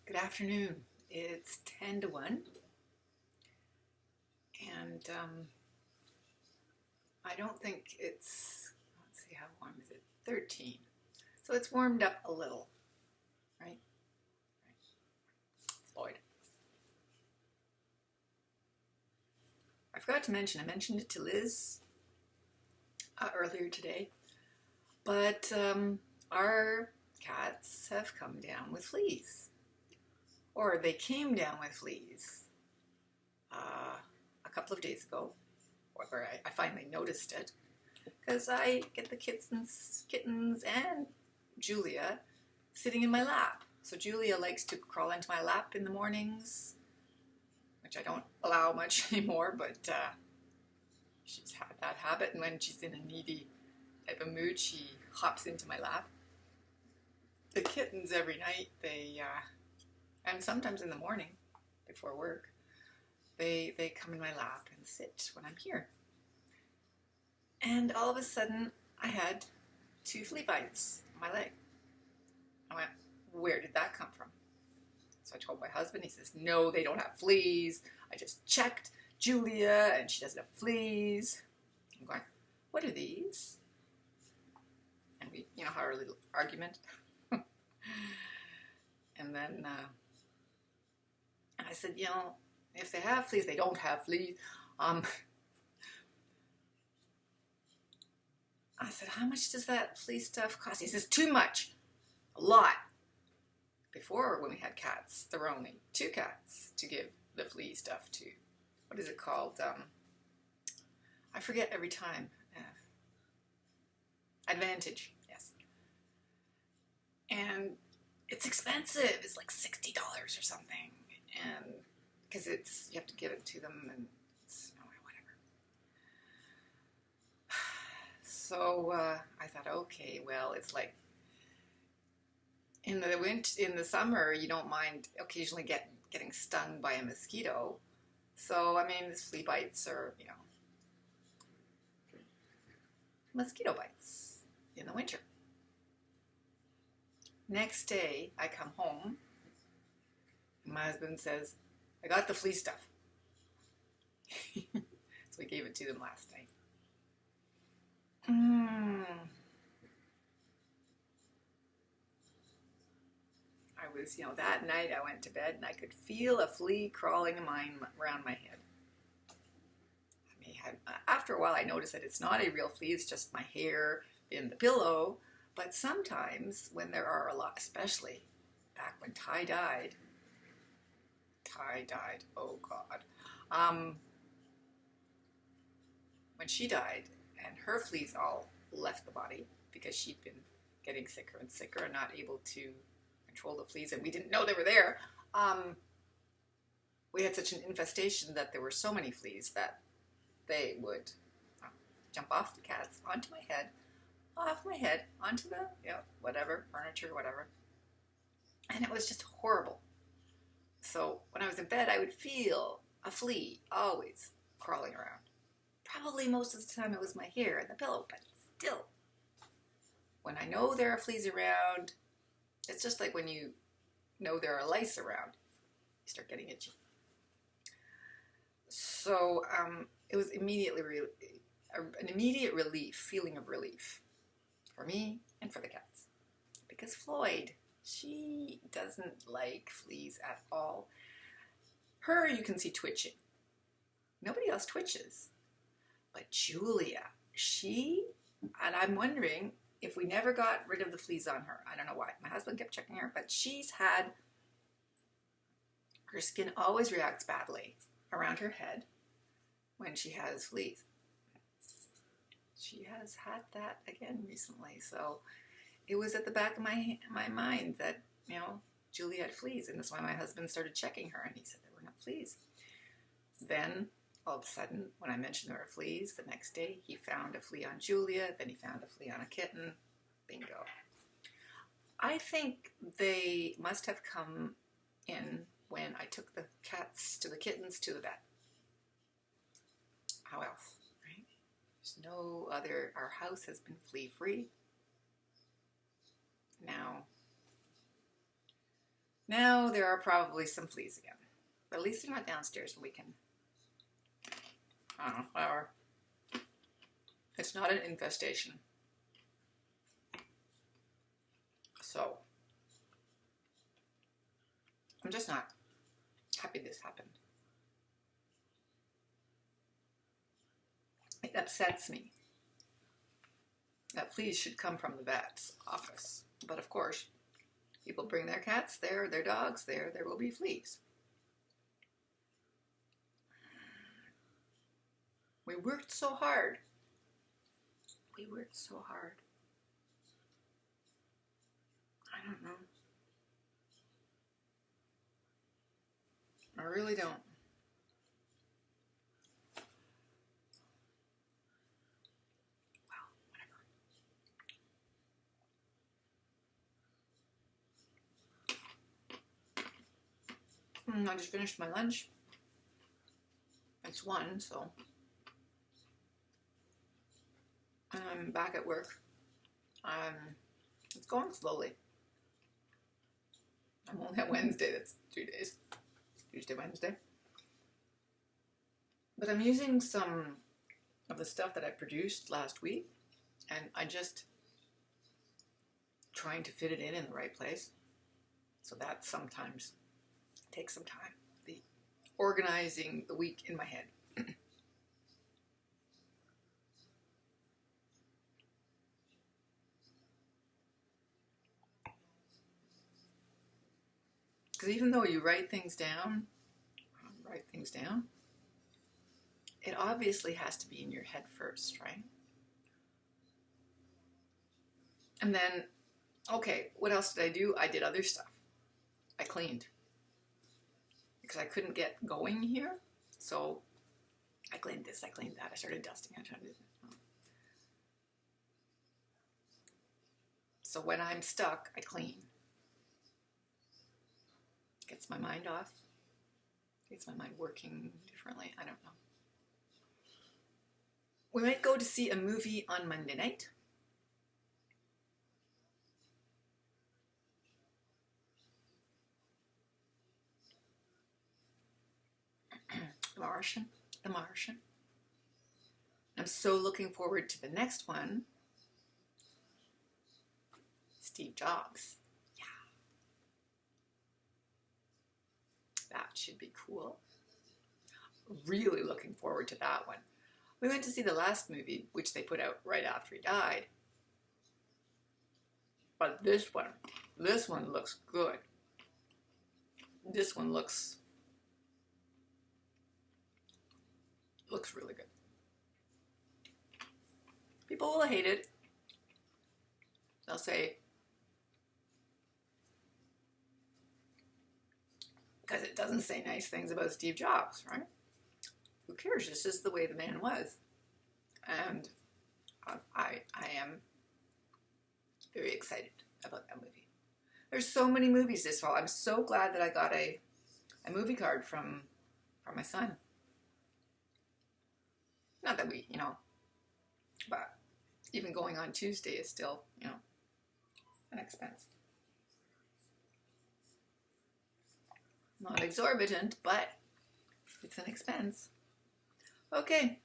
Good afternoon. It's 10 to 1, and I don't think let's see, how warm is it? 13. So it's warmed up a little, right? Lloyd. I forgot to mention, I mentioned it to Liz earlier today, but our cats have come down with fleas, or they came down with fleas a couple of days ago, where I finally noticed it, because I get the kittens and Julia sitting in my lap. So Julia likes to crawl into my lap in the mornings, which I don't allow much anymore, but she's had that habit, and when she's in a needy type of mood, she hops into my lap. The kittens every night, and sometimes in the morning before work, they come in my lap and sit when I'm here. And all of a sudden, I had 2 flea bites on my leg. I went, where did that come from? So I told my husband. He says, no, they don't have fleas. I just checked Julia and she doesn't have fleas. I'm going, what are these? And we, had our little argument. And then I said, if they have fleas, they don't have fleas. I said, how much does that flea stuff cost? He says, too much. A lot. Before, when we had cats, there were only 2 cats to give the flea stuff to. What is it called? I forget every time. Advantage, yes. And it's expensive. It's like $60 or something. And because you have to give it to them, and it's whatever. So I thought, okay, well, it's like in the summer, you don't mind occasionally getting stung by a mosquito. So these flea bites are mosquito bites in the winter. Next day, I come home, and my husband says, I got the flea stuff. So we gave it to them last night. I was, that night I went to bed and I could feel a flea crawling around my head. After a while I noticed that it's not a real flea, it's just my hair in the pillow. But sometimes when there are a lot, especially back when Ty died, oh God. When she died and her fleas all left the body because she'd been getting sicker and sicker and not able to control the fleas, and we didn't know they were there. We had such an infestation that there were so many fleas that they would jump off the cats onto my head, onto the whatever, furniture, whatever. And it was just horrible. So when I was in bed, I would feel a flea always crawling around. Probably most of the time it was my hair and the pillow, but still. When I know there are fleas around, it's just like when you know there are lice around, you start getting itchy. So it was immediately an immediate feeling of relief for me and for the cats. Because Floyd, she doesn't like fleas at all. Her, you can see twitching. Nobody else twitches. But Julia, and I'm wondering if we never got rid of the fleas on her. I don't know why. My husband kept checking her, but her skin always reacts badly around her head when she has fleas. She has had that again recently, so it was at the back of my mind that, Julie had fleas, and that's why my husband started checking her, and he said there were no fleas. Then, all of a sudden, when I mentioned there were fleas, the next day he found a flea on Julia, then he found a flea on a kitten. Bingo. I think they must have come in when I took the kittens to the vet. How else, right? There's no other, our house has been flea-free. Now, Now there are probably some fleas again. But at least they're not downstairs and we can, I don't know, whatever. It's not an infestation. So, I'm just not happy this happened. It upsets me that fleas should come from the vet's office. But of course, people bring their cats there, their dogs there will be fleas. We worked so hard. We worked so hard. I don't know. I really don't. Well, whatever. I just finished my lunch. It's 1, so. And I'm back at work. It's going slowly. I'm only at Wednesday, that's 2 days. Tuesday, Wednesday. But I'm using some of the stuff that I produced last week, and I just trying to fit it in the right place. So that sometimes takes some time. The organizing the week in my head. Because even though you write things down, it obviously has to be in your head first, right? And then, okay, what else did I do? I did other stuff. I cleaned. Because I couldn't get going here. So I cleaned this, I cleaned that. I started dusting. So when I'm stuck, I clean. Gets my mind off. Gets my mind working differently. I don't know. We might go to see a movie on Monday night. The Martian. I'm so looking forward to the next one. Steve Jobs. Yeah. That should be cool. Really looking forward to that one. We went to see the last movie, which they put out right after he died. But this one looks good. This one looks really good. People will hate it. They'll say, because it doesn't say nice things about Steve Jobs, right? Who cares? This is the way the man was. And I am very excited about that movie. There's so many movies this fall. I'm so glad that I got a movie card from my son. Not that we, but even going on Tuesday is still, an expense. Not exorbitant, but it's an expense. Okay,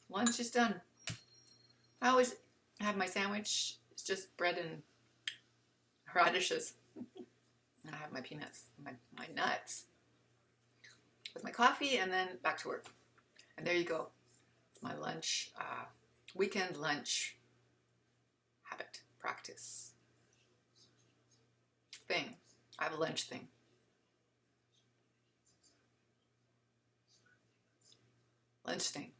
lunch is done. I always have my sandwich. It's just bread and radishes. And I have my peanuts, my nuts with my coffee, and then back to work. And there you go. It's my lunch, weekend lunch habit, practice thing. I have a lunch thing. Lunch thing.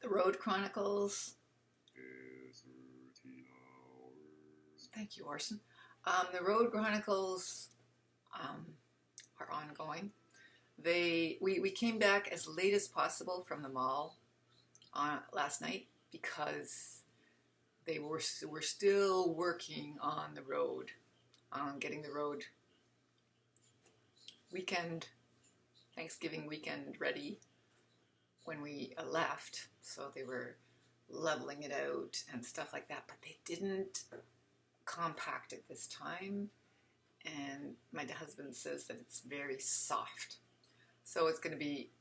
The Road Chronicles. Thank you, Orson. The Road Chronicles are ongoing. We came back as late as possible from the mall last night because they were still working on the road, on getting the road Thanksgiving weekend ready when we left. So they were leveling it out and stuff like that, but they didn't compacted this time, and my husband says that it's very soft. So it's going to be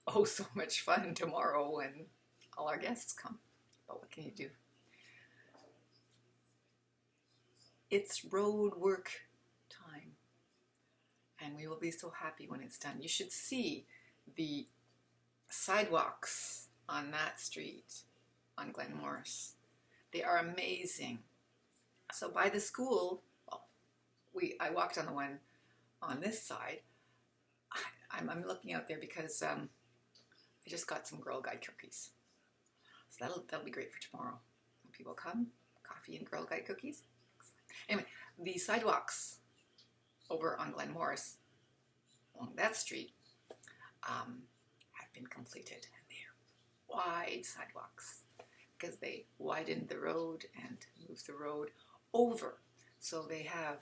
oh so much fun tomorrow when all our guests come. But what can you do? It's road work time, and we will be so happy when it's done. You should see the sidewalks on that street on Glen Morris. They are amazing. So by the school, well, I walked on the one on this side. I'm looking out there because I just got some Girl Guide cookies. So that'll be great for tomorrow. When people come, coffee and Girl Guide cookies. Anyway, the sidewalks over on Glen Morris along that street have been completed. And they're wide sidewalks because they widened the road and moved the road over. So they have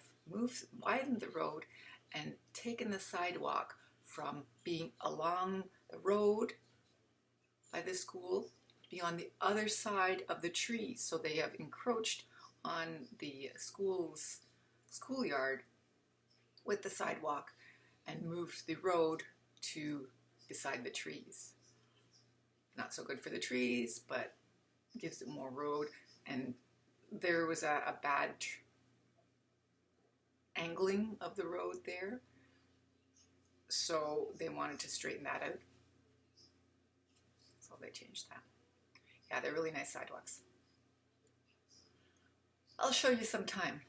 widened the road and taken the sidewalk from being along the road by the school to be on the other side of the trees. So they have encroached on the schoolyard with the sidewalk and moved the road to beside the trees. Not so good for the trees, but gives it more road. And there was a bad angling of the road there, so they wanted to straighten that out. So they changed that. Yeah, they're really nice sidewalks. I'll show you sometime.